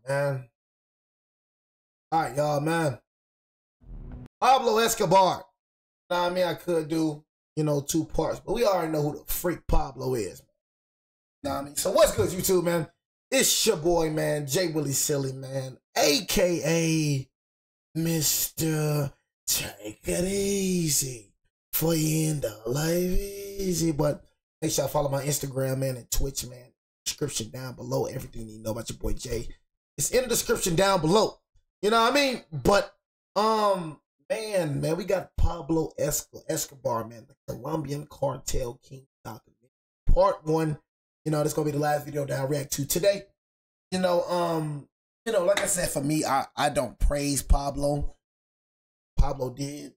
man. All right, y'all, man. Pablo Escobar. Now, I mean, I could do, 2 parts, but we already know who the freak Pablo is. Know what I mean? So what's good, YouTube, man? It's your boy, man, J Willie Silly, man, aka Mr. Take It Easy for you in the life easy. But make sure I follow my Instagram, man, and Twitch, man. Description down below. Everything you need to know about your boy Jay. It's in the description down below. You know what I mean? But man, we got Pablo Escobar, man, the Colombian Cartel King documentary. Part 1. This is gonna be the last video that I react to today. Like I said, for me, I don't praise Pablo. Pablo did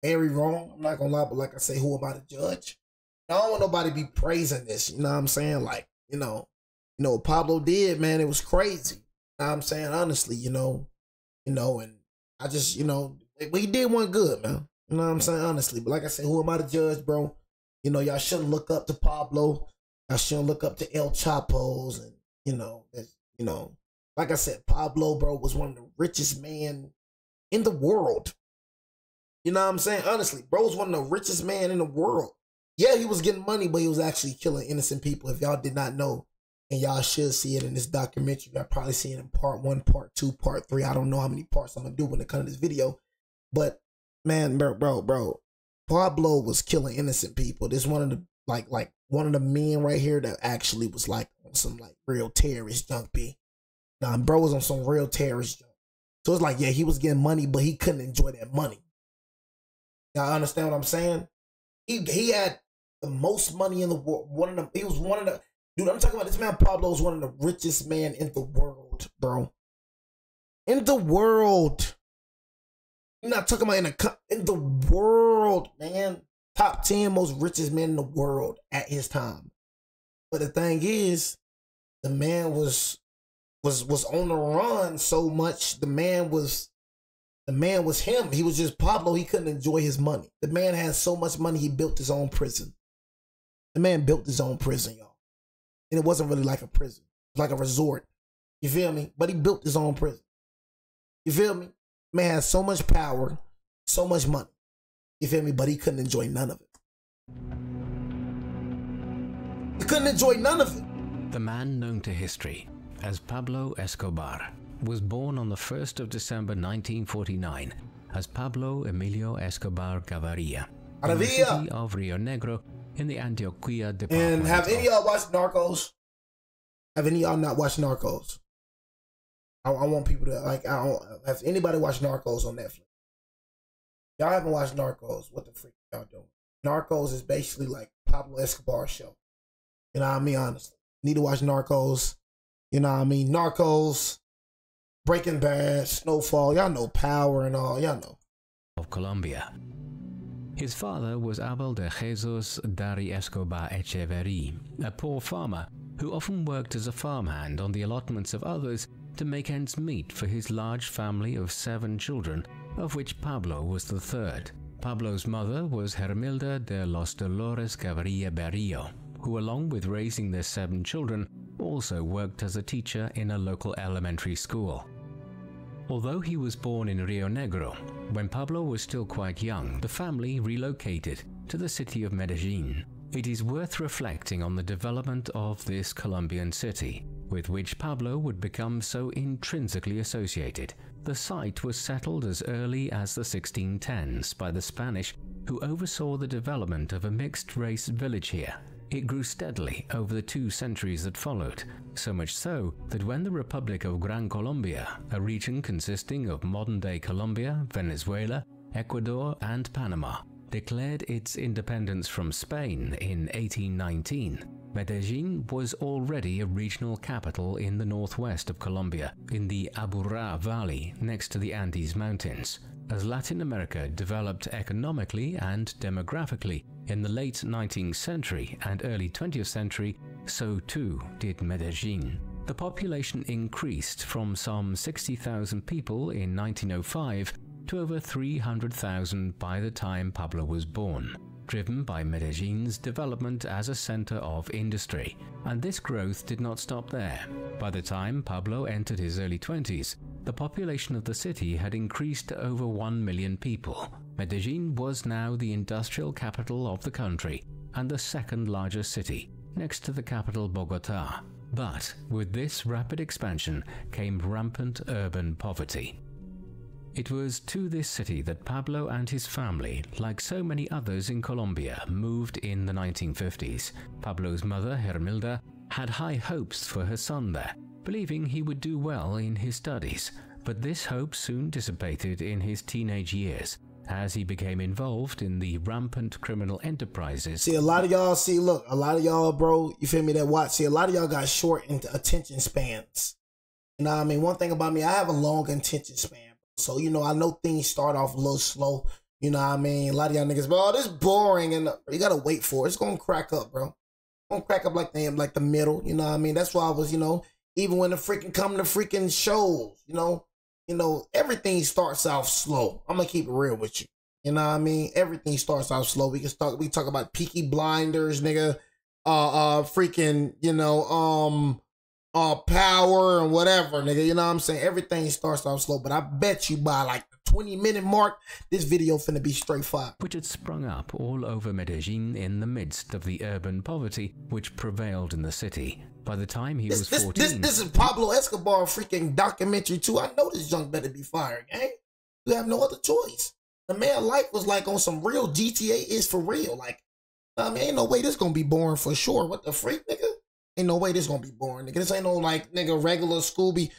very wrong. I'm not gonna lie, but like I say, who am I to judge? I don't want nobody to be praising this. You know what I'm saying? Like, what Pablo did, man, it was crazy. You know what I'm saying? Honestly, and I just, we did one good, man. You know what I'm saying? Honestly. But like I said, who am I to judge, bro? Y'all shouldn't look up to Pablo. I shouldn't look up to El Chapo's, and like I said, Pablo, bro, was one of the richest men in the world. You know what I'm saying? Honestly, bro was one of the richest men in the world. Yeah, he was getting money, but he was actually killing innocent people. If y'all did not know, and y'all should see it in this documentary, y'all probably see it in part 1, part 2, part 3. I don't know how many parts I'm gonna do when it comes to this video, but man, bro, Pablo was killing innocent people. This one of the like one of the men right here that actually was like on some like real terrorist junk. Bro was on some real terrorist junk. So it's like, yeah, he was getting money, but he couldn't enjoy that money. Y'all understand what I'm saying? He had the most money in the world. He was one of the, dude, I'm talking about this man. Pablo was one of the richest men in the world, bro. In the world. You're not talking about in the world, man. Top 10 most richest men in the world at his time. But the thing is, the man was on the run so much. The man was him. He was just Pablo. He couldn't enjoy his money. The man had so much money, he built his own prison. The man built his own prison, y'all. And it wasn't really like a prison. It was like a resort. You feel me? But he built his own prison. You feel me? Man had so much power, so much money. You feel me? But he couldn't enjoy none of it. He couldn't enjoy none of it. The man known to history as Pablo Escobar was born on the 1st of December 1949 as Pablo Emilio Escobar Gaviria in the city of Rio Negro in the Antioquia department. And have any of y'all watched Narcos? Have any of y'all not watched Narcos? I want people to, like, have anybody watched Narcos on Netflix? Y'all haven't watched Narcos, what the freak y'all doing? Narcos is basically like Pablo Escobar's show. You know what I mean? Honestly. Need to watch Narcos. You know what I mean? Narcos, Breaking Bad, Snowfall. Y'all know Power and all. Y'all know. Of Colombia. His father was Abel de Jesus Dari Escobar Echeverri, a poor farmer who often worked as a farmhand on the allotments of others to make ends meet for his large family of 7 children, of which Pablo was the 3rd. Pablo's mother was Hermilda de los Dolores Gaviria Berrio, who along with raising their 7 children, also worked as a teacher in a local elementary school. Although he was born in Rio Negro, when Pablo was still quite young, the family relocated to the city of Medellin. It is worth reflecting on the development of this Colombian city, with which Pablo would become so intrinsically associated. The site was settled as early as the 1610s by the Spanish, who oversaw the development of a mixed-race village here. It grew steadily over the 2 centuries that followed, so much so that when the Republic of Gran Colombia, a region consisting of modern-day Colombia, Venezuela, Ecuador, and Panama, declared its independence from Spain in 1819, Medellin was already a regional capital in the northwest of Colombia, in the Aburrá Valley next to the Andes Mountains. As Latin America developed economically and demographically in the late 19th century and early 20th century, so too did Medellin. The population increased from some 60,000 people in 1905 to over 300,000 by the time Pablo was born. driven by Medellin's development as a center of industry, and this growth did not stop there. By the time Pablo entered his early 20s, the population of the city had increased to over 1 million people. Medellin was now the industrial capital of the country and the second largest city, next to the capital Bogota. But with this rapid expansion came rampant urban poverty. It was to this city that Pablo and his family, like so many others in Colombia, moved in the 1950s. Pablo's mother, Hermilda, had high hopes for her son there, believing he would do well in his studies. But this hope soon dissipated in his teenage years, as he became involved in the rampant criminal enterprises. See, a lot of y'all, a lot of y'all, bro, you feel me, that watch, a lot of y'all got short attention spans. You know what I mean? One thing about me, I have a long attention span. So, you know, I know things start off a little slow. You know what I mean? A lot of y'all niggas, bro, this boring, and you gotta wait for it. It's gonna crack up, bro. It's gonna crack up like the middle. You know what I mean? That's why I was, you know, even when the freaking come to freaking shows, you know, everything starts off slow. I'm gonna keep it real with you. You know what I mean? Everything starts off slow. We talk about Peaky Blinders, nigga. Freaking, you know, Power and whatever, nigga. You know what I'm saying? Everything starts off slow, but I bet you by like the 20-minute mark, this video finna be straight fire. Which had sprung up all over Medellin in the midst of the urban poverty which prevailed in the city. By the time he was 14... This is Pablo Escobar freaking documentary too. I know this junk better be fired, gang. You have no other choice. The man life was like on some real GTA is for real. Like, I mean, ain't no way this gonna be boring for sure. What the freak, nigga? Ain't no way this gonna be boring, nigga. This ain't no like nigga regular Scooby.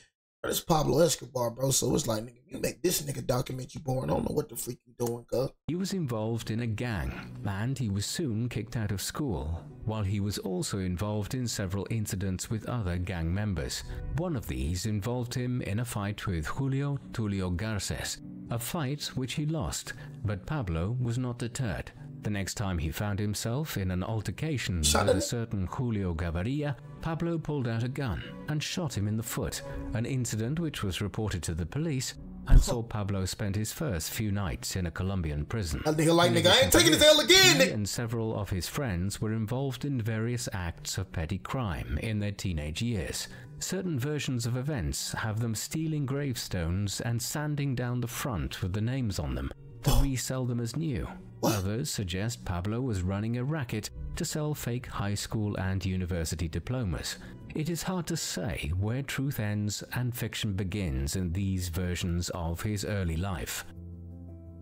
This Pablo Escobar, bro. So it's like, nigga, you make this nigga documentary boring. I don't know what the freak you doing, cuz. He was involved in a gang, and he was soon kicked out of school, while he was also involved in several incidents with other gang members. One of these involved him in a fight with Julio Tulio Garces, a fight which he lost, but Pablo was not deterred. The next time he found himself in an altercation with a certain Julio Gaviria, Pablo pulled out a gun and shot him in the foot, an incident which was reported to the police and saw Pablo spend his first few nights in a Colombian prison. That nigga like, nigga, I ain't taking his L again, nigga. He and several of his friends were involved in various acts of petty crime in their teenage years. Certain versions of events have them stealing gravestones and sanding down the front with the names on them to resell them as new. Others suggest Pablo was running a racket to sell fake high school and university diplomas. It is hard to say where truth ends and fiction begins in these versions of his early life.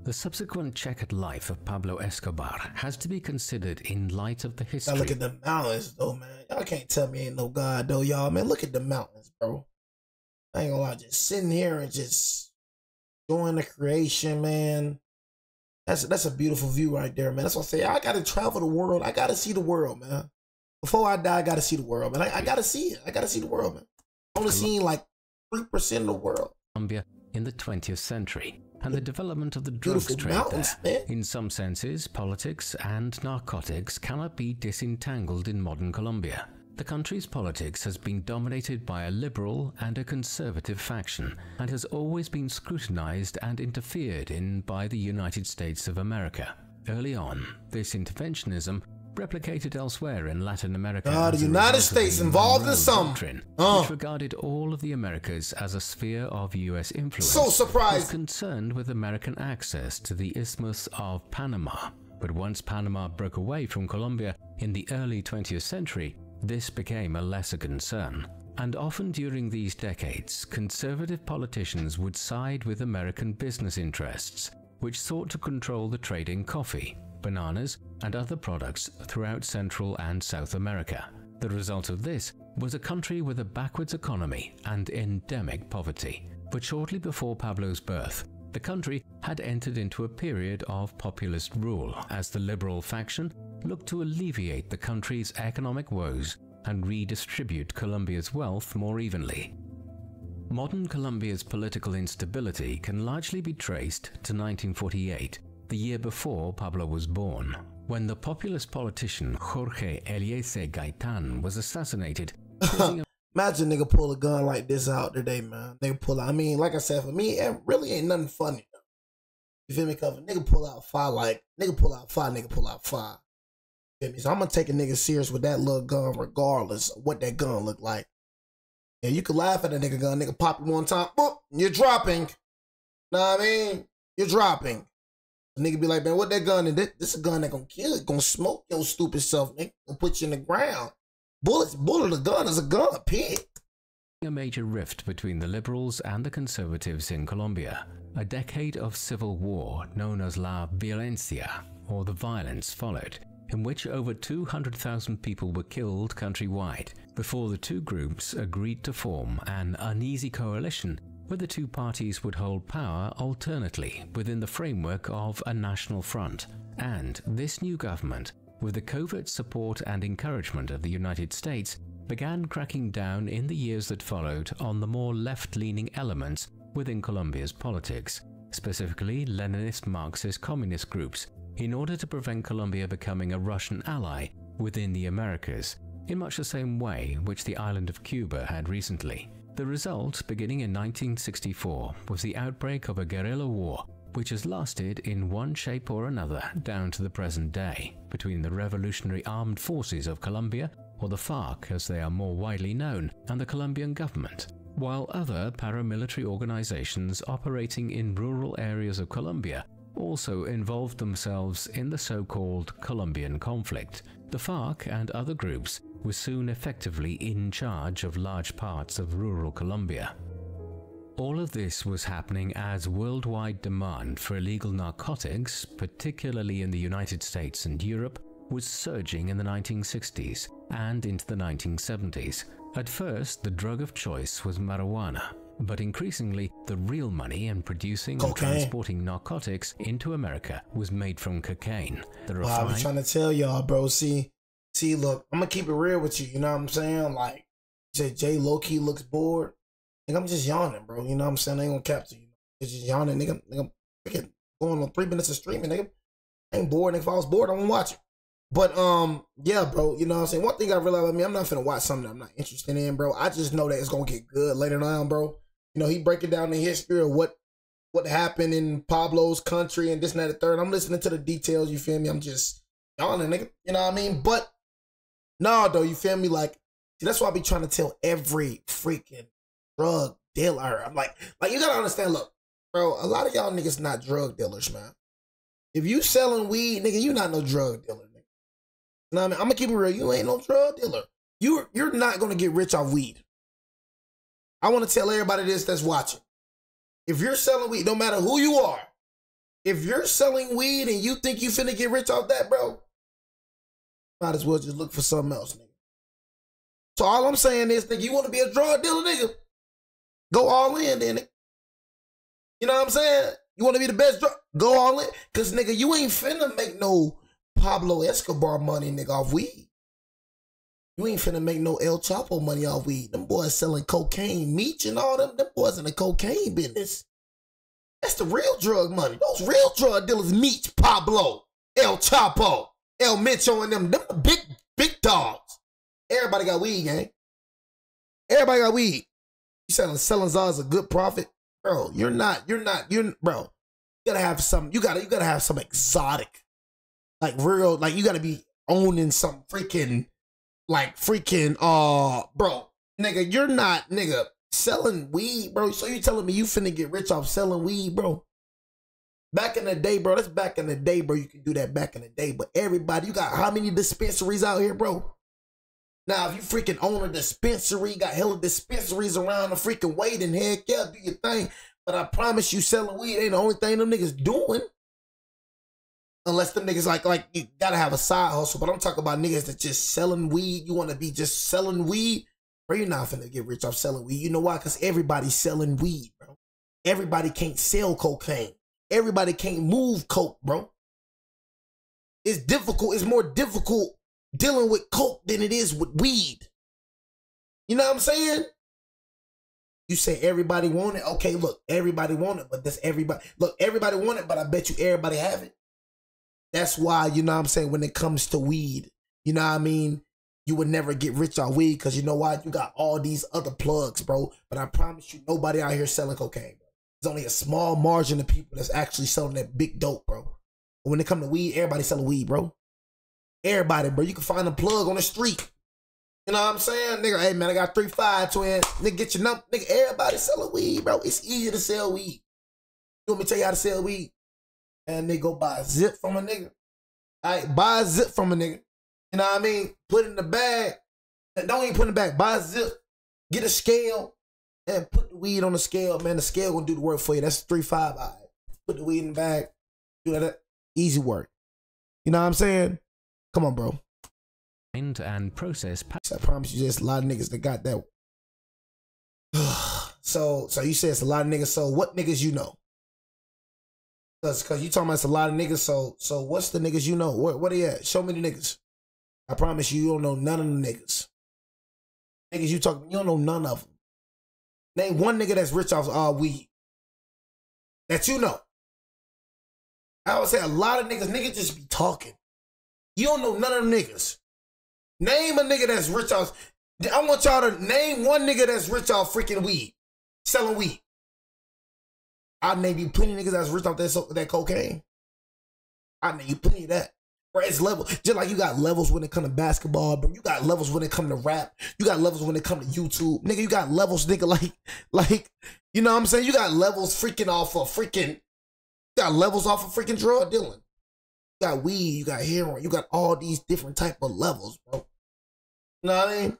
The subsequent checkered life of Pablo Escobar has to be considered in light of the history. Now look at the mountains, though, man. Y'all can't tell me ain't no God, though, y'all. Man, look at the mountains, bro. I ain't gonna lie, just sitting here and just enjoying the creation, man. That's a beautiful view right there, man. That's what I say. I gotta travel the world. I gotta see the world, man. Before I die, I gotta see the world, man. I gotta see it. I gotta see the world, man. I'm only seeing like 3% of the world. Colombia in the 20th century, and the development of the drugs trade there. In some senses, politics and narcotics cannot be disentangled in modern Colombia. The country's politics has been dominated by a liberal and a conservative faction, and has always been scrutinized and interfered in by the United States of America. Early on, this interventionism, replicated elsewhere in Latin America, the United States involved in something, which regarded all of the Americas as a sphere of U.S. influence, so surprised, was concerned with American access to the Isthmus of Panama. But once Panama broke away from Colombia in the early 20th century, this became a lesser concern, and often during these decades, conservative politicians would side with American business interests, which sought to control the trade in coffee, bananas, and other products throughout Central and South America. The result of this was a country with a backwards economy and endemic poverty. But shortly before Pablo's birth, the country had entered into a period of populist rule as the liberal faction looked to alleviate the country's economic woes and redistribute Colombia's wealth more evenly. Modern Colombia's political instability can largely be traced to 1948, the year before Pablo was born, when the populist politician Jorge Eliezer Gaitan was assassinated. Imagine nigga pull a gun like this out today, man. They pull out. I mean, like I said, for me, it really ain't nothing funny. You feel me? Cause if a nigga pull out fire, like nigga pull out fire, nigga pull out fire. You feel me? So I'm gonna take a nigga serious with that little gun, regardless of what that gun look like. Yeah, you could laugh at a nigga gun, nigga pop you one time, boop, you're dropping. Know what I mean? You're dropping. A nigga be like, man, what that gun? And this a gun that gonna kill it, gonna smoke your stupid self, nigga. Gonna put you in the ground. Bullet, a gun is a gun, pig. A major rift between the liberals and the conservatives in Colombia. A decade of civil war known as La Violencia, or the violence, followed, in which over 200,000 people were killed countrywide before the two groups agreed to form an uneasy coalition where the two parties would hold power alternately within the framework of a national front. And this new government, with the covert support and encouragement of the United States, began cracking down in the years that followed on the more left-leaning elements within Colombia's politics, specifically Leninist Marxist communist groups, in order to prevent Colombia becoming a Russian ally within the Americas, in much the same way which the island of Cuba had recently. The result, beginning in 1964, was the outbreak of a guerrilla war which has lasted in one shape or another down to the present day between the Revolutionary Armed Forces of Colombia, or the FARC as they are more widely known, and the Colombian government, while other paramilitary organizations operating in rural areas of Colombia also involved themselves in the so-called Colombian conflict. The FARC and other groups were soon effectively in charge of large parts of rural Colombia. All of this was happening as worldwide demand for illegal narcotics, particularly in the United States and Europe, was surging in the 1960s and into the 1970s. At first, the drug of choice was marijuana, but increasingly the real money in producing and transporting narcotics into America was made from cocaine. I was trying to tell y'all, bro. See, look, I'm gonna keep it real with you. You know what I'm saying? Like, you said Jay low-key looks bored. Nigga, I'm just yawning, bro. You know what I'm saying? I ain't gonna capture you. It's just yawning, nigga. Going on 3 minutes of streaming, nigga. I ain't bored, nigga. If I was bored, I wouldn't watch it. But, yeah, bro, you know what I'm saying? One thing I realized about me, I'm not finna watch something that I'm not interested in, bro. I just know that it's gonna get good later on, bro. You know, he breaking down the history of what happened in Pablo's country and this and that and the third. I'm listening to the details, you feel me? I'm just yawning, nigga. You know what I mean? But, no, though, you feel me? Like, see, that's why I be trying to tell every freaking drug dealer. I'm like, you gotta understand, look, bro, a lot of y'all niggas not drug dealers, man. If you selling weed, nigga, you not no drug dealer, nigga. You know what I mean? I'm gonna keep it real. You ain't no drug dealer. You're not gonna get rich off weed. I want to tell everybody this that's watching. If you're selling weed, no matter who you are, if you're selling weed and you think you finna get rich off that, bro, might as well just look for something else, nigga. So all I'm saying is, nigga, you want to be a drug dealer, nigga? Go all in, then, nigga. You know what I'm saying? You want to be the best drug? Go all in. Because, nigga, you ain't finna make no Pablo Escobar money, nigga, off weed. You ain't finna make no El Chapo money off weed. Them boys selling cocaine, meat, and all them. Them boys in the cocaine business. That's the real drug money. Those real drug dealers, Meech, Pablo, El Chapo, El Mencho, and them the big dogs. Everybody got weed, gang. Everybody got weed. You selling Zaz a good profit? Bro, you're bro, you gotta have some, you gotta have some exotic, like real, like you gotta be owning some freaking, bro, nigga, you're not, nigga, selling weed, bro. So you telling me you finna get rich off selling weed, bro? Back in the day, bro, that's back in the day, bro. You can do that back in the day, but everybody, you got how many dispensaries out here, bro? Now, if you freaking own a dispensary, got hella dispensaries around the freaking way, then heck yeah, do your thing. But I promise you, selling weed ain't the only thing them niggas doing. Unless them niggas like you gotta have a side hustle. But I'm talking about niggas that just selling weed. You want to be just selling weed? Bro, you're not finna get rich off selling weed. You know why? Because everybody's selling weed, bro. Everybody can't sell cocaine. Everybody can't move coke, bro. It's difficult. It's more difficult dealing with coke than it is with weed. You know what I'm saying? You say everybody want it. Okay, look, everybody want it, but does everybody, look, everybody want it, but I bet you everybody have it. That's why, you know what I'm saying, when it comes to weed, you know what I mean, you would never get rich on weed because you know why? You got all these other plugs, bro. But I promise you, nobody out here selling cocaine, bro. there's only a small margin of people that's actually selling that big dope, bro. But when it come to weed, everybody selling weed, bro. Everybody, bro. You can find a plug on the street. You know what I'm saying? Nigga, hey, man, I got 3-5 twin. Nigga, get your number. Nigga, everybody selling weed, bro. It's easy to sell weed. You want me to tell you how to sell weed? And they go buy a zip from a nigga. All right, buy a zip from a nigga. You know what I mean? Put it in the bag. Don't even put it in the bag. Buy a zip. Get a scale. And put the weed on the scale, man. The scale gonna do the work for you. That's 3-5. All right. Put the weed in the bag. Do that. Easy work. You know what I'm saying? Come on, bro. And process. I promise you, there's a lot of niggas that got that. So you say it's a lot of niggas. So what niggas you know? Cause you talking about it's a lot of niggas. So what's the niggas you know? What they at? Show me the niggas. I promise you, you don't know none of them niggas. Niggas you talking, you don't know none of them. Name one nigga that's rich off all weed. That you know. I would say a lot of niggas just be talking. You don't know none of them niggas. Name a nigga that's rich off. I want y'all to name one nigga that's rich off freaking weed. Selling weed. I name you plenty of niggas that's rich off that cocaine. I name you plenty of that. Bro, it's level. Just like you got levels when it come to basketball, bro. You got levels when it come to rap. You got levels when it come to YouTube. Nigga, you got levels, nigga, like, you know what I'm saying? You got levels freaking off of freaking, you got levels off of freaking drug dealing. You got weed, you got heroin, you got all these different type of levels, bro. You know what I mean?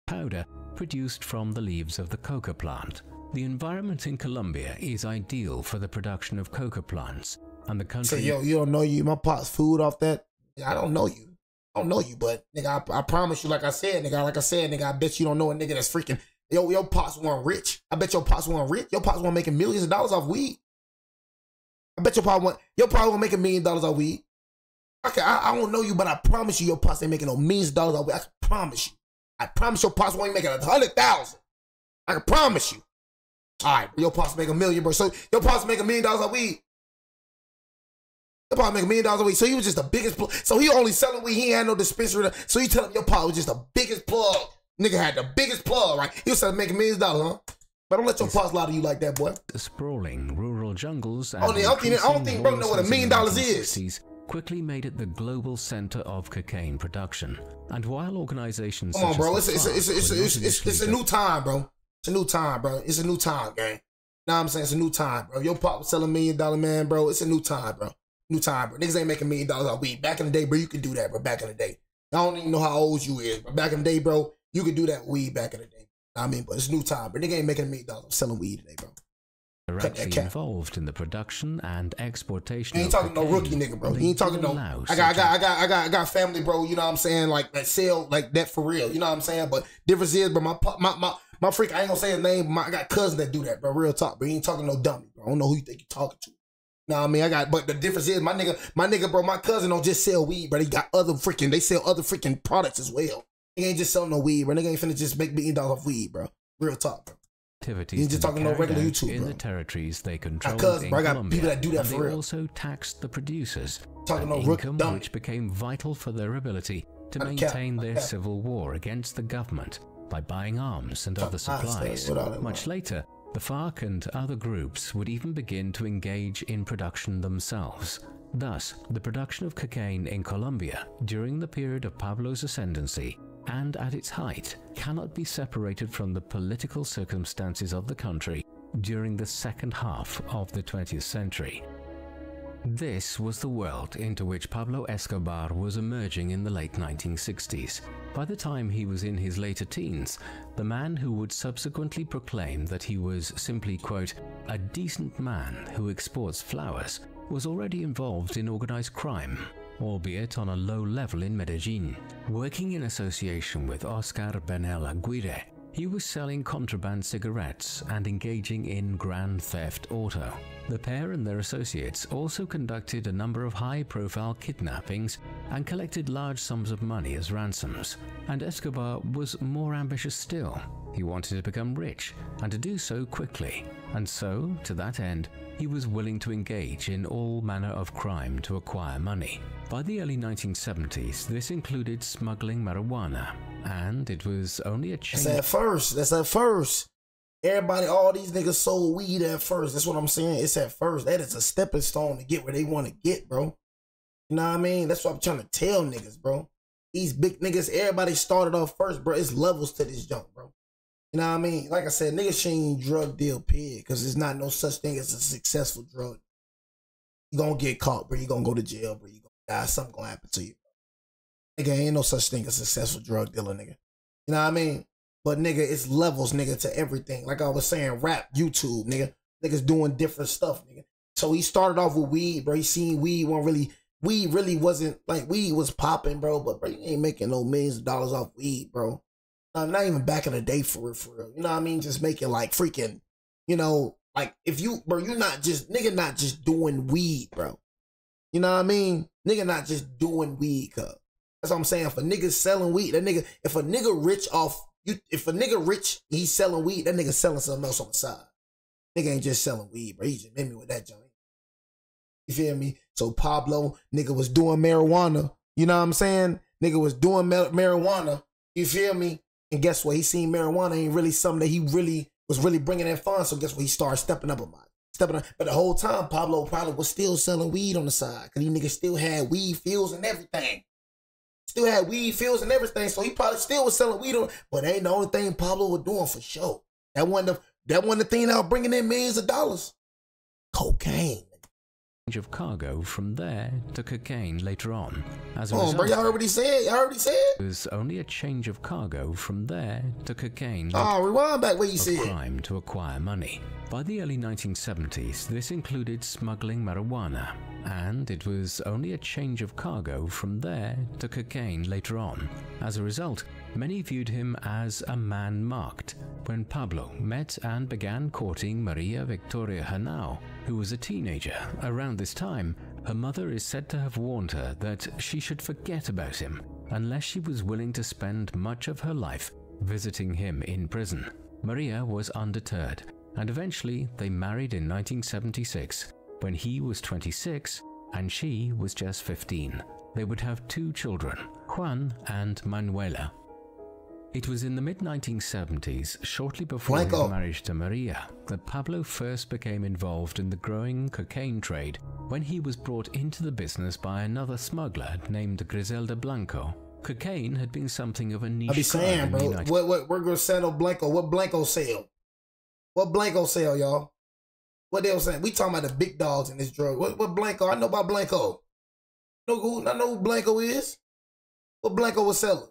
Powder produced from the leaves of the coca plant. The environment in Colombia is ideal for the production of coca plants, and the country... Say, yo, you don't know you, my pot's food off that? I don't know you. I don't know you, but nigga, I promise you, like I said, nigga, I bet you don't know a nigga that's freaking... Your pops weren't rich. I bet your pops weren't rich. Your pops weren't making millions of dollars off weed. I bet your pops weren't making $1 million off weed. Okay, I don't know you, but I promise you your pops ain't making no millions of dollars off weed. I can promise you. I promise your pops won't making 100,000. I can promise you. All right, your pops make $1 million, bro. So your pops make $1 million off weed. Your pops make $1 million off weed. So he was just the biggest plug. So he only selling weed. He ain't had no dispensary. So you tell him your pops was just the biggest plug. Nigga had the biggest plug, right? He was selling making $1 million, huh? But don't let your pops lie to you like that, boy. The sprawling rural jungles and I don't think bro know what $1 million is. Quickly made it the global center of cocaine production. And while organizations come on, bro, it's a new time, bro. It's a new time, bro. It's a new time, gang. Know what I'm saying? It's a new time, bro. Your pop was selling $1 million, man, bro. It's a new time, bro. New time, bro. Niggas ain't making $1 million off weed. Back in the day, bro, you could do that, bro. Back in the day. I don't even know how old you is, but back in the day, bro, you could do that weed back in the day. I mean, but it's new time, bro. Nigga ain't making $1 million off selling weed today, bro. Are actually involved in the production and exportation. You ain't talking no rookie nigga, bro. You ain't talking no. I got family, bro. You know what I'm saying? Like that sell like that for real. You know what I'm saying? But difference is, bro. My freak. I ain't gonna say his name. I got cousins that do that, bro. Real talk, bro. You ain't talking no dummy, bro. I don't know who you think you talking to. Know what I mean? But the difference is, my nigga, bro. My cousin don't just sell weed, bro. They got they sell other freaking products as well. They ain't just selling no weed, bro. Nigga ain't finna just make $1 million off weed, bro. Real talk, bro. Activities just talking no regular YouTube, in bro. The territories they control. I got people that do that for real. They also taxed the producers, talking no income which became vital for their ability to maintain their civil war against the government by buying arms and other supplies. Much later, the FARC and other groups would even begin to engage in production themselves. Thus, the production of cocaine in Colombia during the period of Pablo's ascendancy and at its height cannot be separated from the political circumstances of the country during the second half of the 20th century. This was the world into which Pablo Escobar was emerging in the late 1960s. By the time he was in his later teens, the man who would subsequently proclaim that he was simply, quote, a decent man who exports flowers, was already involved in organized crime, albeit on a low level in Medellin. Working in association with Oscar Benel Aguirre, he was selling contraband cigarettes and engaging in grand theft auto. The pair and their associates also conducted a number of high-profile kidnappings and collected large sums of money as ransoms. And Escobar was more ambitious still. He wanted to become rich, and to do so quickly. And so, to that end, he was willing to engage in all manner of crime to acquire money. By the early 1970s, this included smuggling marijuana, and it was only a chain... That's at first. Everybody, all these niggas sold weed at first. That's what I'm saying. It's at first. That is a stepping stone to get where they want to get, bro. You know what I mean? That's what I'm trying to tell niggas, bro. These big niggas, everybody started off first, bro. It's levels to this junk, bro. You know what I mean? Like I said, niggas shouldn't drug deal, period, because there's not no such thing as a successful drug. You gonna get caught, bro. You gonna go to jail, bro. You gonna die. Something gonna happen to you. Nigga, ain't no such thing as a successful drug dealer, nigga. You know what I mean? But nigga, it's levels, nigga, to everything. Like I was saying, rap, YouTube, nigga. Niggas doing different stuff, nigga. So he started off with weed, bro. He seen weed wasn't, like, weed was popping, bro. But, bro, you ain't making no millions of dollars off weed, bro. Not even back in the day for real. You know what I mean? Just making, like, freaking, you know, like, if you, bro, you're not just, nigga not just doing weed, bro. You know what I mean? Nigga not just doing weed, cuz. That's what I'm saying. If a nigga selling weed, that nigga, if a nigga rich, he's selling weed, that nigga selling something else on the side. Nigga ain't just selling weed, bro. He just made me with that joint. You feel me? So Pablo, nigga was doing marijuana. You know what I'm saying? Nigga was doing marijuana. You feel me? And guess what? He seen marijuana ain't really something that he was bringing in fun. So guess what? He started stepping up about it. But the whole time, Pablo probably was still selling weed on the side. Because these niggas still had weed fields and everything. So he probably still was selling weed on. But ain't the only thing Pablo was doing for sure. That wasn't the thing that was bringing in millions of dollars. Cocaine. Of cargo from there to cocaine later on. As a result, bro, y'all already said. It was only a change of cargo from there to cocaine. Rewind back what you said. Crime to acquire money. By the early 1970s, this included smuggling marijuana, and it was only a change of cargo from there to cocaine later on. As a result, many viewed him as a man marked when Pablo met and began courting Maria Victoria Henao, who was a teenager. Around this time, her mother is said to have warned her that she should forget about him unless she was willing to spend much of her life visiting him in prison. Maria was undeterred, and eventually they married in 1976 when he was 26 and she was just 15. They would have 2 children, Juan and Manuela. It was in the mid-1970s, shortly before his marriage to Maria, that Pablo first became involved in the growing cocaine trade when he was brought into the business by another smuggler named Griselda Blanco. Cocaine had been something of a niche. I be saying, bro, we're gonna sell Blanco. What Blanco sell? What Blanco sell, y'all? What they was saying? We talking about the big dogs in this drug. What Blanco? I know about Blanco. I know who Blanco is. What Blanco was selling?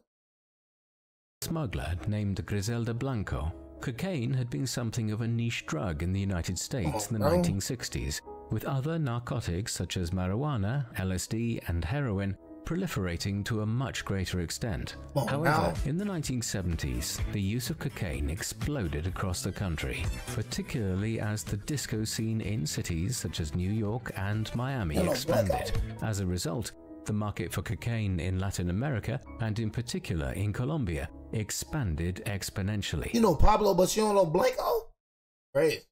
Smuggler named Griselda Blanco. Cocaine had been something of a niche drug in the United States in the 1960s, with other narcotics such as marijuana, LSD, and heroin proliferating to a much greater extent. However, in the 1970s, the use of cocaine exploded across the country, particularly as the disco scene in cities such as New York and Miami expanded. As a result, the market for cocaine in Latin America, and in particular in Colombia, expanded exponentially. You know Pablo, but you don't know Blanco? Great.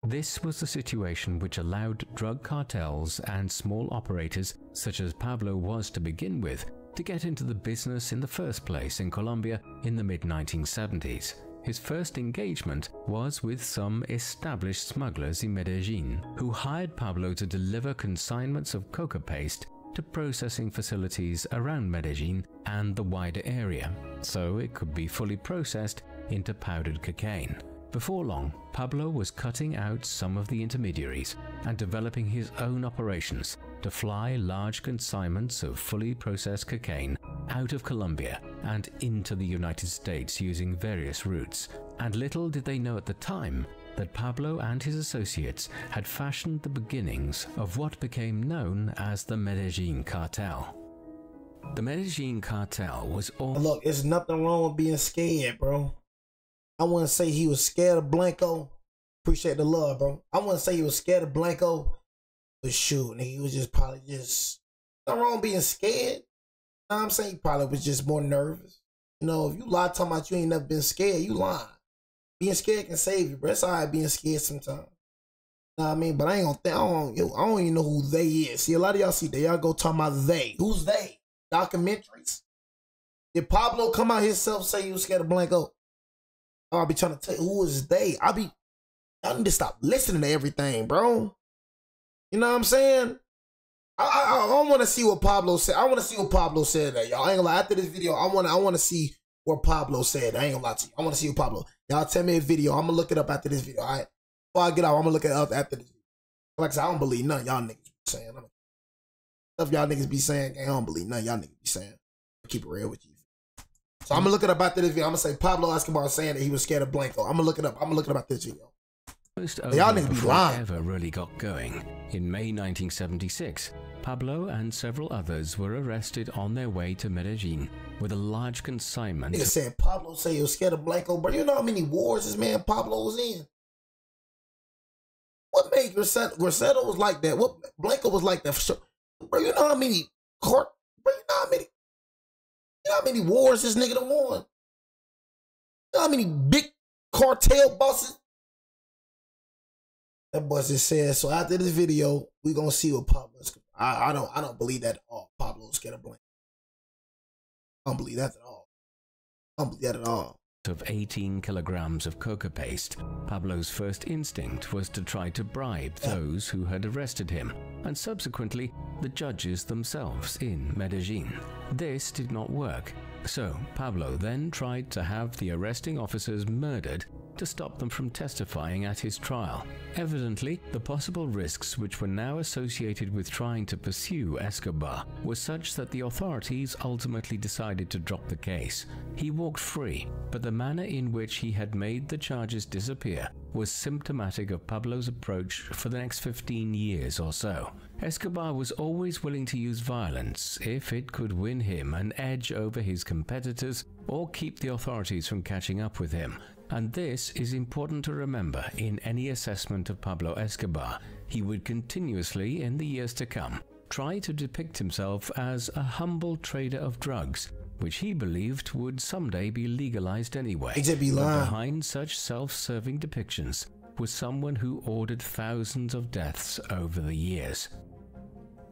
This was the situation which allowed drug cartels and small operators, such as Pablo was to begin with, to get into the business in the first place in Colombia in the mid-1970s. His first engagement was with some established smugglers in Medellin, who hired Pablo to deliver consignments of coca paste to processing facilities around Medellin and the wider area, so it could be fully processed into powdered cocaine. Before long, Pablo was cutting out some of the intermediaries and developing his own operations to fly large consignments of fully processed cocaine out of Colombia and into the United States using various routes. And little did they know at the time that Pablo and his associates had fashioned the beginnings of what became known as the Medellin Cartel. The Medellin Cartel was all— Look, there's nothing wrong with being scared, bro. I wouldn't say he was scared of Blanco. Appreciate the love, bro. I wouldn't say he was scared of Blanco, but shoot, nigga, he was just probably just— nothing wrong with being scared. You know what I'm saying? He probably was just more nervous. You know, if you lie talking about you ain't never been scared, you lying. Being scared can save you, bro. It's all right being scared sometimes. You know what I mean? But I ain't gonna think, I don't even know who they is. See, a lot of y'all see that. Y'all go talking about they. Who's they? Documentaries. Did Pablo come out himself say he was scared of Blanco? I'll be trying to tell you who is they. Y'all need to stop listening to everything, bro. You know what I'm saying? I want to see what Pablo said. I want to see what Pablo said that, y'all. I ain't gonna lie. After this video, I want to see what Pablo said. I ain't gonna lie to you. I want to see what Pablo. Y'all tell me a video. I'm gonna look it up after this video. All right. Before I get out, I'm gonna look it up after this video. Like I said, I don't believe none y'all niggas be saying. Stuff y'all niggas be saying, I don't believe none y'all niggas be saying. Keep it real with you. So I'm gonna look it up after this video. I'm gonna say Pablo Escobar saying that he was scared of Blanco. I'm gonna look it up. I'm gonna look it up after this video. Y'all niggas be lying. Ever really got going. In May 1976, Pablo and several others were arrested on their way to Medellin with a large consignment. Nigga said Pablo say he was scared of Blanco, bro. You know how many wars this man Pablo was in? What made Griselda was like that? What Blanco was like that for sure? Bro, you know how many bro, you know how many wars this nigga done won? You know how many big cartel bosses? That boy just said, so after this video, we gonna see what Pablo is. I don't believe that at all. Pablo was scared of Blanco. I don't believe that at all. I don't believe that at all. Of 18 kilograms of coca paste, Pablo's first instinct was to try to bribe those who had arrested him, and subsequently the judges themselves in Medellin. This did not work, so Pablo then tried to have the arresting officers murdered to stop them from testifying at his trial. Evidently, the possible risks which were now associated with trying to pursue Escobar were such that the authorities ultimately decided to drop the case. He walked free, but the manner in which he had made the charges disappear was symptomatic of Pablo's approach for the next 15 years or so. Escobar was always willing to use violence if it could win him an edge over his competitors or keep the authorities from catching up with him. And this is important to remember in any assessment of Pablo Escobar. He would continuously, in the years to come, try to depict himself as a humble trader of drugs, which he believed would someday be legalized anyway. But behind such self-serving depictions was someone who ordered thousands of deaths over the years.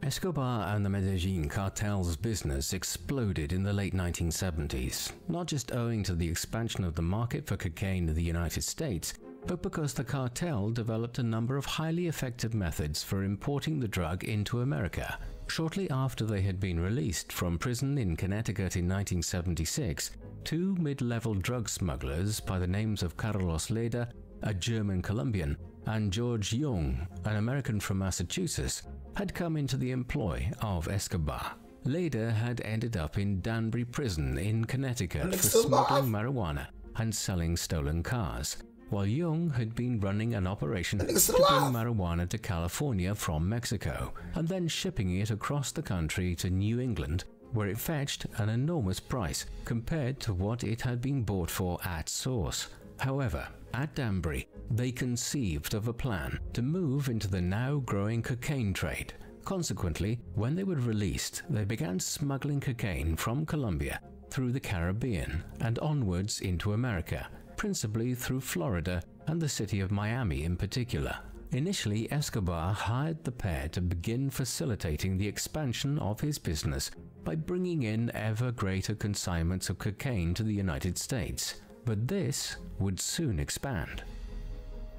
Escobar and the Medellin cartel's business exploded in the late 1970s, not just owing to the expansion of the market for cocaine in the United States, but because the cartel developed a number of highly effective methods for importing the drug into America. Shortly after they had been released from prison in Connecticut in 1976, two mid-level drug smugglers by the names of Carlos Leda, a German Colombian, and George Young, an American from Massachusetts, had come into the employ of Escobar. Leda had ended up in Danbury Prison in Connecticut for smuggling marijuana and selling stolen cars, while Young had been running an operation to bring marijuana to California from Mexico and then shipping it across the country to New England, where it fetched an enormous price compared to what it had been bought for at source. However, at Danbury, they conceived of a plan to move into the now growing cocaine trade. Consequently, when they were released, they began smuggling cocaine from Colombia through the Caribbean and onwards into America, principally through Florida and the city of Miami in particular. Initially, Escobar hired the pair to begin facilitating the expansion of his business by bringing in ever greater consignments of cocaine to the United States. But this would soon expand.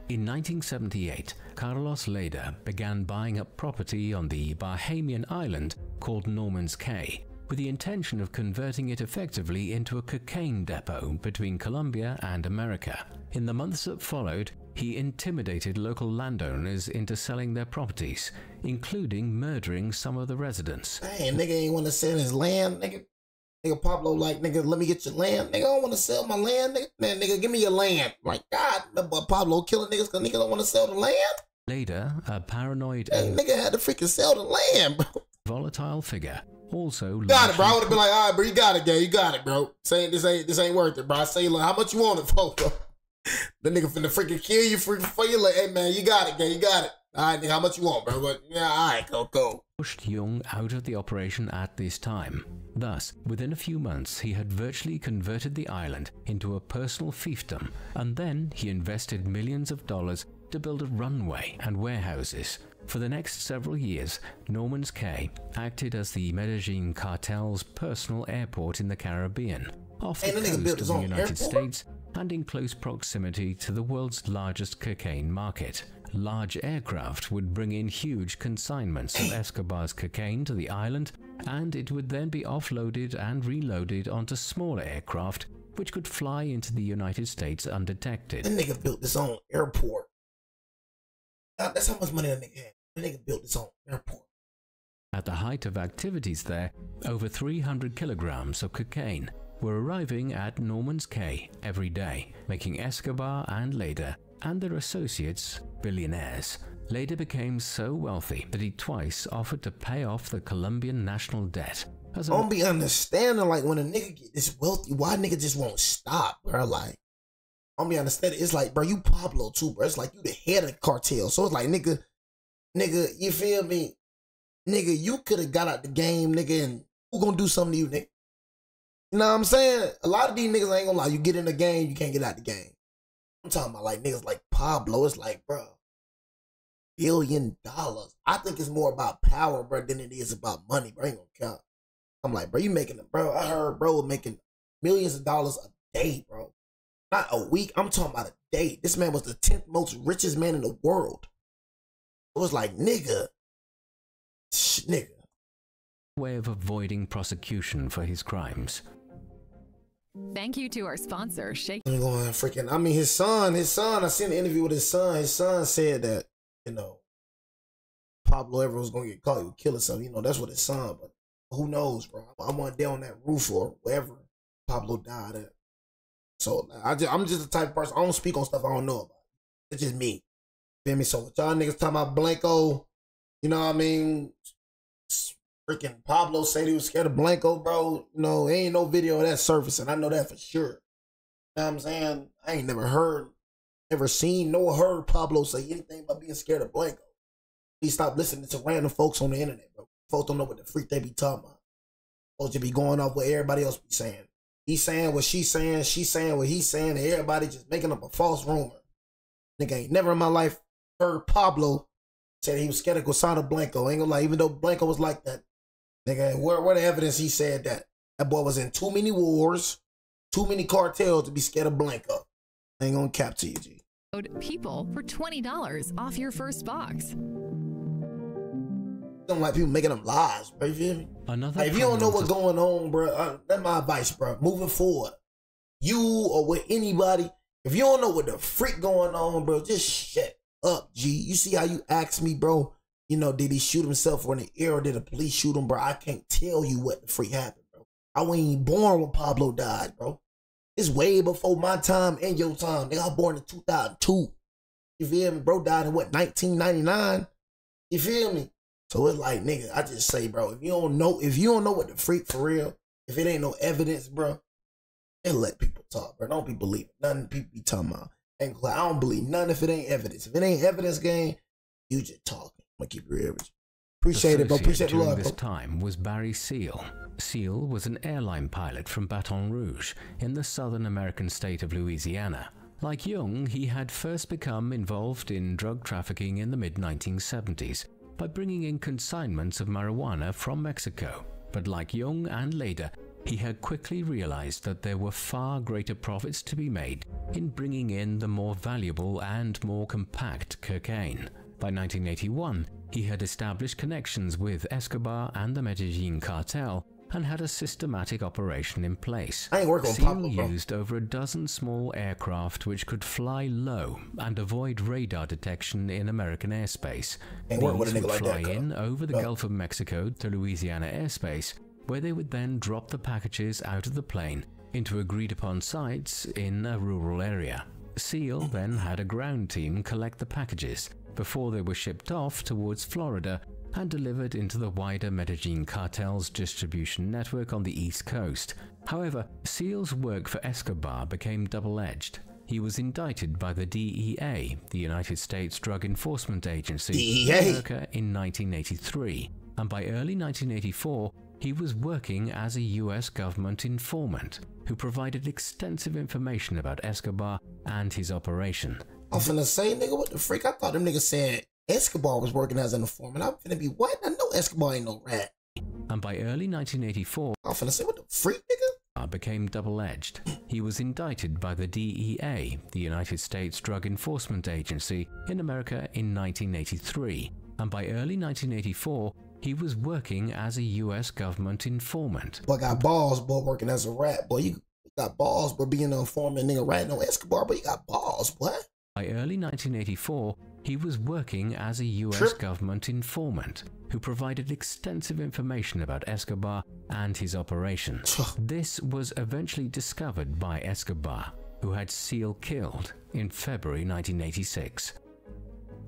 In 1978, Carlos Leda began buying up property on the Bahamian island called Norman's Cay, with the intention of converting it effectively into a cocaine depot between Colombia and America. In the months that followed, he intimidated local landowners into selling their properties, including murdering some of the residents. Hey, nigga ain't want to sell his land, nigga. Nigga Pablo like, nigga, let me get your land. Nigga, I don't want to sell my land. Nigga, man, nigga, give me your land. Like, God, Pablo killing niggas because niggas don't want to sell the land. Later, a paranoid nigga had to freaking sell the land, bro. Volatile figure. Also, got it, bro. I would have been like, all right, bro, you got it, gang. You got it, bro. Saying this ain't worth it, bro. I say, like, how much you want it for, bro? The nigga finna freaking kill you for you. Like, hey, man, you got it, gang. You got it. All right, nigga, how much you want, bro? But, yeah, all right, go. Pushed Young out of the operation at this time. Thus, within a few months, he had virtually converted the island into a personal fiefdom, and then he invested millions of dollars to build a runway and warehouses. For the next several years, Norman's Cay acted as the Medellin cartel's personal airport in the Caribbean, off the coast of the United States and in close proximity to the world's largest cocaine market. Large aircraft would bring in huge consignments of Escobar's cocaine to the island, and it would then be offloaded and reloaded onto smaller aircraft which could fly into the United States undetected. That nigga built his own airport. That's how much money that nigga had. That nigga built his own airport. At the height of activities there, over 300 kilograms of cocaine were arriving at Norman's Cay every day, making Escobar and later, and their associates, billionaires. Later became so wealthy that he twice offered to pay off the Colombian national debt. I don't be understanding, like, when a nigga get this wealthy, why nigga just won't stop, bro? Like, I don't be understanding. It's like, bro, you Pablo too, bro. It's like you the head of the cartel. So it's like, nigga, you feel me? Nigga, you could have got out the game, nigga, and who gonna do something to you, nigga? You know what I'm saying? A lot of these niggas ain't gonna lie. You get in the game, you can't get out the game. I'm talking about like niggas like Pablo. It's like, bro, $1 billion. I think it's more about power, bro, than it is about money, bro. Ain't gonna count. I'm like, bro, you making it, bro. I heard bro making millions of dollars a day, bro. Not a week. I'm talking about a day. This man was the 10th most richest man in the world. It was like, nigga. Way of avoiding prosecution for his crimes. Thank you to our sponsor, Shake. I'm going freaking. I mean, his son. I seen an interview with his son. His son said that, you know, Pablo ever was gonna get caught, he would kill himself. You know, that's what his son. But who knows, bro? I wasn't there on that roof or wherever Pablo died at. So I'm just the type of person. I don't speak on stuff I don't know about. It's just me. Feel me? So what y'all niggas talking about Blanco? You know what I mean? Freaking Pablo said he was scared of Blanco, bro. You know, ain't no video of that surfacing. I know that for sure. You know what I'm saying? I ain't never seen nor heard Pablo say anything about being scared of Blanco. Please stop listening to random folks on the internet, bro. Folks don't know what the freak they be talking about. Folks just be going off what everybody else be saying. He's saying what she's saying what he's saying, and everybody just making up a false rumor. Nigga ain't never in my life heard Pablo said he was scared of Gonzalo Blanco. Ain't gonna lie, even though Blanco was like that. Nigga, where the evidence he said that? That boy was in too many wars, too many cartels to be scared of Blanco. Ain't gonna cap to you, G. People for $20 off your first box. Don't like people making them lies, bro. You feel me? Like, if you don't know what's going on, bro, that's my advice, bro. Moving forward, you or with anybody, if you don't know what the freak going on, bro, just shut up, G. You see how you asked me, bro? You know, did he shoot himself or in the air or did the police shoot him, bro? I can't tell you what the freak happened, bro. I wasn't even born when Pablo died, bro. It's way before my time and your time. Nigga, I was born in 2002. You feel me? Bro died in what, 1999? You feel me? So it's like, nigga, I just say, bro, if you don't know what the freak for real, if it ain't no evidence, bro, then let people talk, bro. Don't be believing nothing people be talking about. And I don't believe nothing if it ain't evidence. If it ain't evidence, gang, you just talking. I'm gonna keep it real. Appreciate it, bro. Appreciate the love, bro. This time was Barry Seal. Seal was an airline pilot from Baton Rouge in the southern American state of Louisiana. Like Young, he had first become involved in drug trafficking in the mid-1970s by bringing in consignments of marijuana from Mexico. But like Young and later, he had quickly realized that there were far greater profits to be made in bringing in the more valuable and more compact cocaine. By 1981, he had established connections with Escobar and the Medellin cartel and had a systematic operation in place. I ain't working on Seal Pablo, bro. used over a dozen small aircraft which could fly low and avoid radar detection in American airspace. These would fly in over the Gulf of Mexico to Louisiana airspace, where they would then drop the packages out of the plane into agreed-upon sites in a rural area. Seal then had a ground team collect the packages before they were shipped off towards Florida and delivered into the wider Medellin cartel's distribution network on the East Coast. However, Seal's work for Escobar became double-edged. He was indicted by the DEA, the United States Drug Enforcement Agency, in America in 1983, and by early 1984, he was working as a US government informant who provided extensive information about Escobar and his operation. I'm finna say, nigga, what the freak? I thought them niggas said Escobar was working as an informant. I'm finna be, what? I know Escobar ain't no rat. And by early 1984, I'm finna say, what the freak, nigga? became double-edged. He was indicted by the DEA, the United States Drug Enforcement Agency, in America in 1983, and by early 1984, he was working as a U.S. government informant. Boy got balls, boy, working as a rat. Boy, you got balls, boy, being an informant, nigga, ratting on Escobar, but you got balls, boy. By early 1984, he was working as a U.S. government informant who provided extensive information about Escobar and his operations. This was eventually discovered by Escobar, who had Seal killed in February 1986.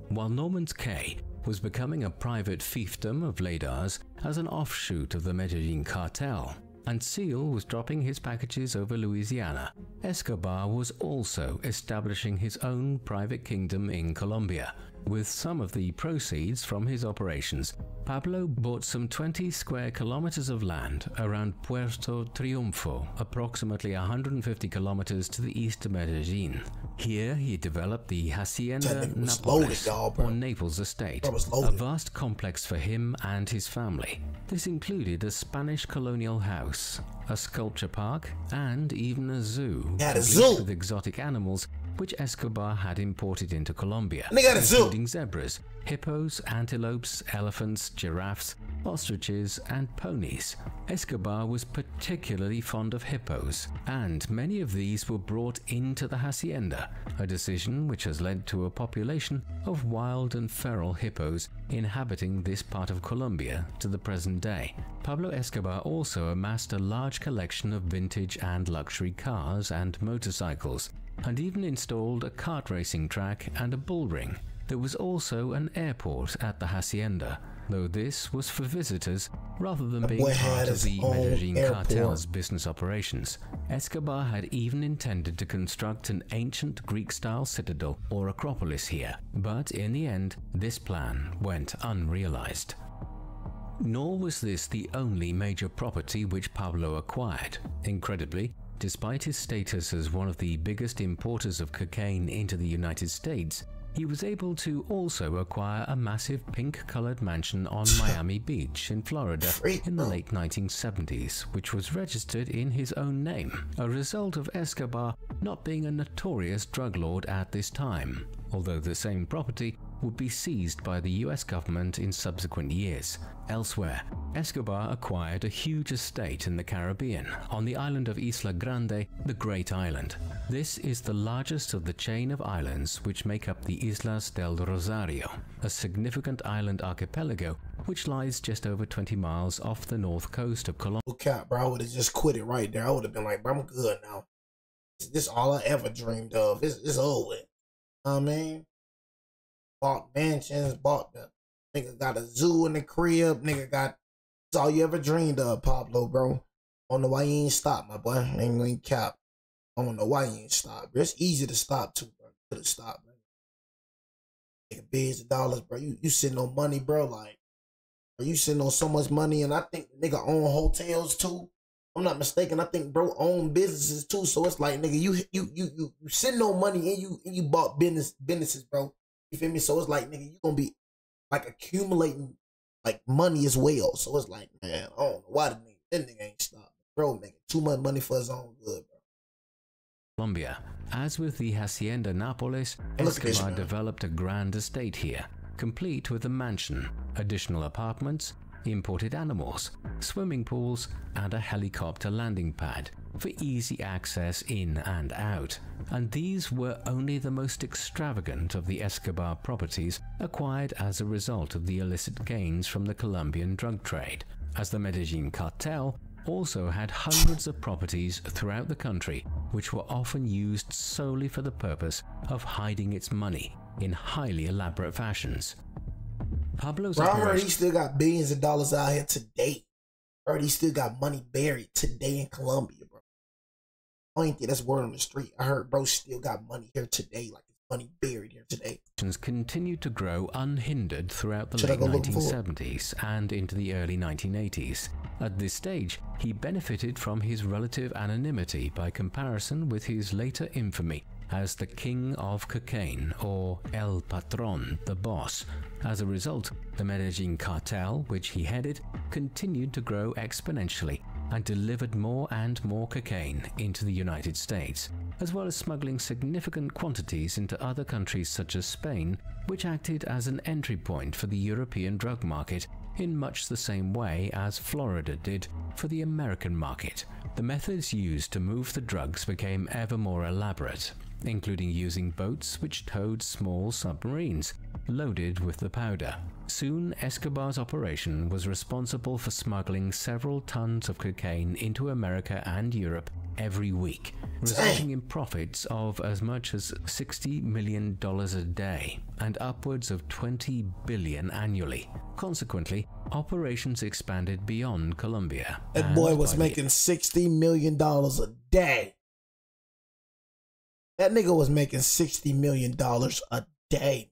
While Norman's Cay was becoming a private fiefdom of Ladar's as an offshoot of the Medellin cartel, and Seal was dropping his packages over Louisiana, Escobar was also establishing his own private kingdom in Colombia. With some of the proceeds from his operations, Pablo bought some 20 square kilometers of land around Puerto Triunfo, approximately 150 kilometers to the east of Medellin. Here he developed the Hacienda Nápoles, or Naples Estate, a vast complex for him and his family. This included a Spanish colonial house, a sculpture park, and even a zoo, complete with exotic animals which Escobar had imported into Colombia, including zebras, hippos, antelopes, elephants, giraffes, ostriches, and ponies. Escobar was particularly fond of hippos, and many of these were brought into the hacienda, a decision which has led to a population of wild and feral hippos inhabiting this part of Colombia to the present day. Pablo Escobar also amassed a large collection of vintage and luxury cars and motorcycles, and even installed a kart racing track and a bull ring. There was also an airport at the hacienda, though this was for visitors rather than being part of the Medellin cartel's business operations. Escobar had even intended to construct an ancient Greek-style citadel or acropolis here, but in the end, this plan went unrealized. Nor was this the only major property which Pablo acquired. Incredibly, despite his status as one of the biggest importers of cocaine into the United States, he was able to also acquire a massive pink-colored mansion on Miami Beach in Florida in the late 1970s, which was registered in his own name, a result of Escobar not being a notorious drug lord at this time, although the same property would be seized by the US government in subsequent years. Elsewhere, Escobar acquired a huge estate in the Caribbean, on the island of Isla Grande, the Great Island. This is the largest of the chain of islands which make up the Islas del Rosario, a significant island archipelago which lies just over 20 miles off the north coast of Colombia. Okay, bro, I would have just quit it right there. I would have been like, bro, I'm good now. This is all I ever dreamed of. It's over with. You know what I mean? Bought mansions, bought the nigga got a zoo in the crib, nigga got it's all you ever dreamed of, Pablo, bro. I don't know why you ain't stopped, my boy. I ain't gonna cap. I don't know why you ain't stopped, bro. It's easy to stop too, bro. You could have stopped, man. Nigga, billions of dollars, bro. You sitting on money, bro. Like, bro, you sitting on so much money, and I think the nigga own hotels too. I'm not mistaken. I think bro own businesses too. So it's like, nigga, you sitting on money and you bought businesses, bro. You feel me? So it's like, nigga, you gonna be like accumulating like money as well. So it's like, man, I don't know why that nigga ain't stopped. Bro, making too much money for his own good, bro. Colombia. As with the Hacienda Nápoles, Escobar developed a grand estate here, complete with a mansion, additional apartments, imported animals, swimming pools, and a helicopter landing pad for easy access in and out. And these were only the most extravagant of the Escobar properties acquired as a result of the illicit gains from the Colombian drug trade, as the Medellin cartel also had hundreds of properties throughout the country which were often used solely for the purpose of hiding its money in highly elaborate fashions. Pablo's bro, I heard he still got billions of dollars out here today. I heard he still got money buried today in Colombia, bro. I ain't think that's word on the street. I heard bro still got money here today, like money buried here today. Continued to grow unhindered throughout the late 1970s and into the early 1980s. At this stage, he benefited from his relative anonymity by comparison with his later infamy as the king of cocaine, or El Patron, the boss. As a result, the Medellin cartel, which he headed, continued to grow exponentially, and delivered more and more cocaine into the United States, as well as smuggling significant quantities into other countries such as Spain, which acted as an entry point for the European drug market in much the same way as Florida did for the American market. The methods used to move the drugs became ever more elaborate, including using boats which towed small submarines loaded with the powder. Soon, Escobar's operation was responsible for smuggling several tons of cocaine into America and Europe every week, resulting in profits of as much as $60 million a day and upwards of $20 billion annually. Consequently, operations expanded beyond Colombia. That boy was making $60 million a day. That nigga was making $60 million a day.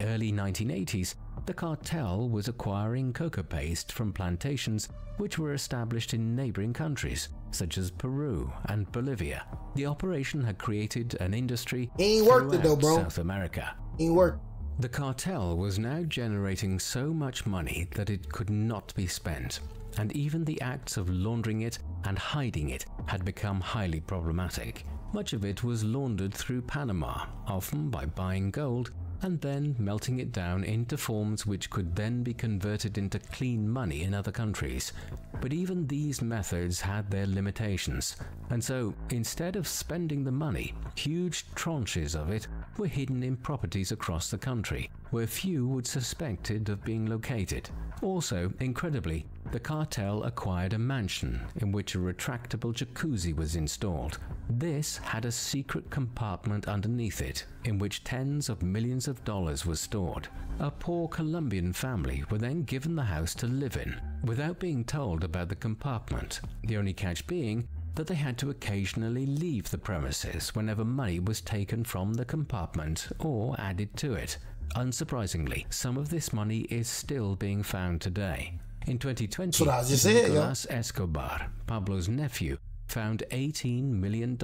Early 1980s, the cartel was acquiring coca paste from plantations which were established in neighboring countries such as Peru and Bolivia. The operation had created an industry throughout South America. The cartel was now generating so much money that it could not be spent, and even the acts of laundering it and hiding it had become highly problematic. Much of it was laundered through Panama, often by buying gold and then melting it down into forms which could then be converted into clean money in other countries. But even these methods had their limitations, and so instead of spending the money, huge tranches of it were hidden in properties across the country, where few would suspect it of being located. Also, incredibly, the cartel acquired a mansion in which a retractable jacuzzi was installed. This had a secret compartment underneath it, in which tens of millions of dollars were stored. A poor Colombian family were then given the house to live in, without being told about the compartment, the only catch being that they had to occasionally leave the premises whenever money was taken from the compartment or added to it. Unsurprisingly, some of this money is still being found today. In 2020, Nicolas Escobar, Pablo's nephew, found $18 million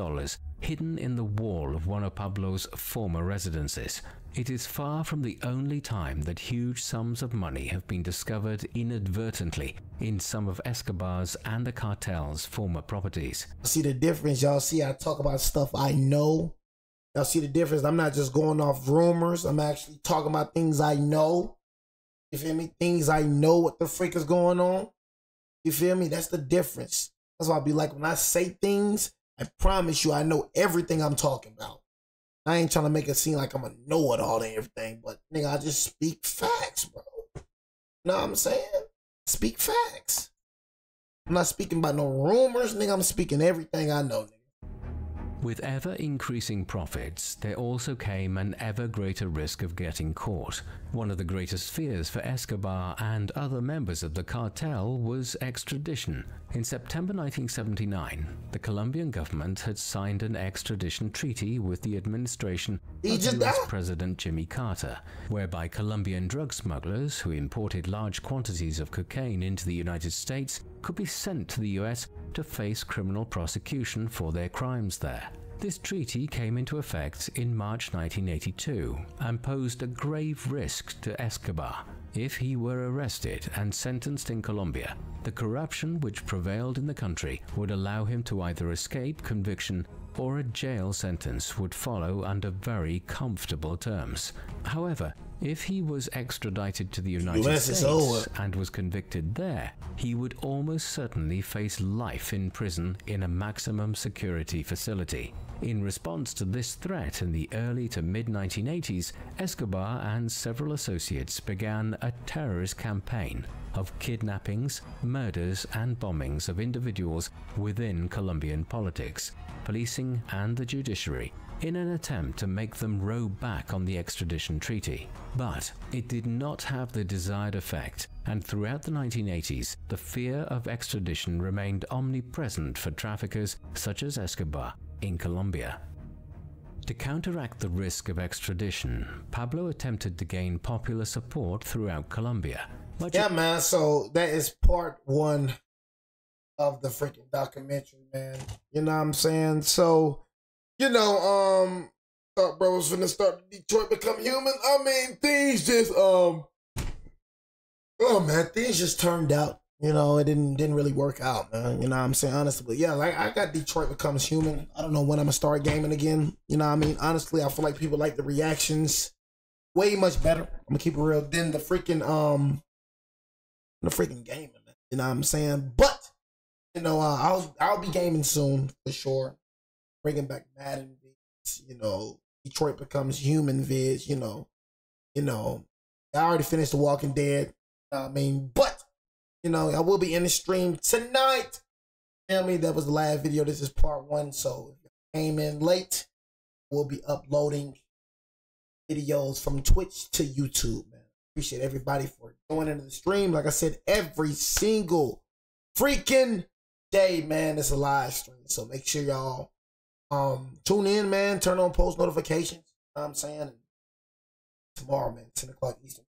hidden in the wall of one of Pablo's former residences. It is far from the only time that huge sums of money have been discovered inadvertently in some of Escobar's and the cartel's former properties. See the difference, y'all? See, I talk about stuff I know. Y'all see the difference? I'm not just going off rumors. I'm actually talking about things I know. You feel me? Things I know what the freak is going on. You feel me? That's the difference. That's why I'll be like, when I say things, I promise you I know everything I'm talking about. I ain't trying to make it seem like I'm a know-it-all and everything, but nigga, I just speak facts, bro. You know what I'm saying? Speak facts. I'm not speaking about no rumors, nigga. I'm speaking everything I know, nigga. With ever-increasing profits, there also came an ever greater risk of getting caught. One of the greatest fears for Escobar and other members of the cartel was extradition. In September 1979, the Colombian government had signed an extradition treaty with the administration of US President Jimmy Carter, whereby Colombian drug smugglers who imported large quantities of cocaine into the United States could be sent to the US to face criminal prosecution for their crimes there. This treaty came into effect in March 1982 and posed a grave risk to Escobar. If he were arrested and sentenced in Colombia, the corruption which prevailed in the country would allow him to either escape conviction or a jail sentence would follow under very comfortable terms. However, if he was extradited to the United States and was convicted there, he would almost certainly face life in prison in a maximum security facility. In response to this threat in the early to mid-1980s, Escobar and several associates began a terrorist campaign of kidnappings, murders, and bombings of individuals within Colombian politics, policing, and the judiciary, in an attempt to make them row back on the extradition treaty. But it did not have the desired effect, and throughout the 1980s, the fear of extradition remained omnipresent for traffickers such as Escobar in Colombia. To counteract the risk of extradition, Pablo attempted to gain popular support throughout Colombia. Yeah, man, so that is part one of the freaking documentary, man. You know what I'm saying? So, you know, thought bro was finna start Detroit Become Human. I mean, things just, oh man, things just turned out You know, it didn't really work out, man. You know what I'm saying? Honestly. But yeah, like I got Detroit Becomes Human. I don't know when I'm gonna start gaming again. You know what I mean? Honestly, I feel like people like the reactions way much better. I'm gonna keep it real than the freaking gaming, man. You know what I'm saying? But you know, I'll be gaming soon for sure. Bringing back Madden vids, you know, Detroit Becomes Human vids, you know. I already finished The Walking Dead. You know what I mean? But you know, I will be in the stream tonight. You know what I mean? That was the last video. This is part 1. So if you came in late, we'll be uploading videos from Twitch to YouTube, man. Appreciate everybody for joining the stream. Like I said, every single freaking day, man, it's a live stream. So make sure y'all tune in, man. Turn on post notifications. You know what I'm saying? And tomorrow, man, 10 o'clock Eastern.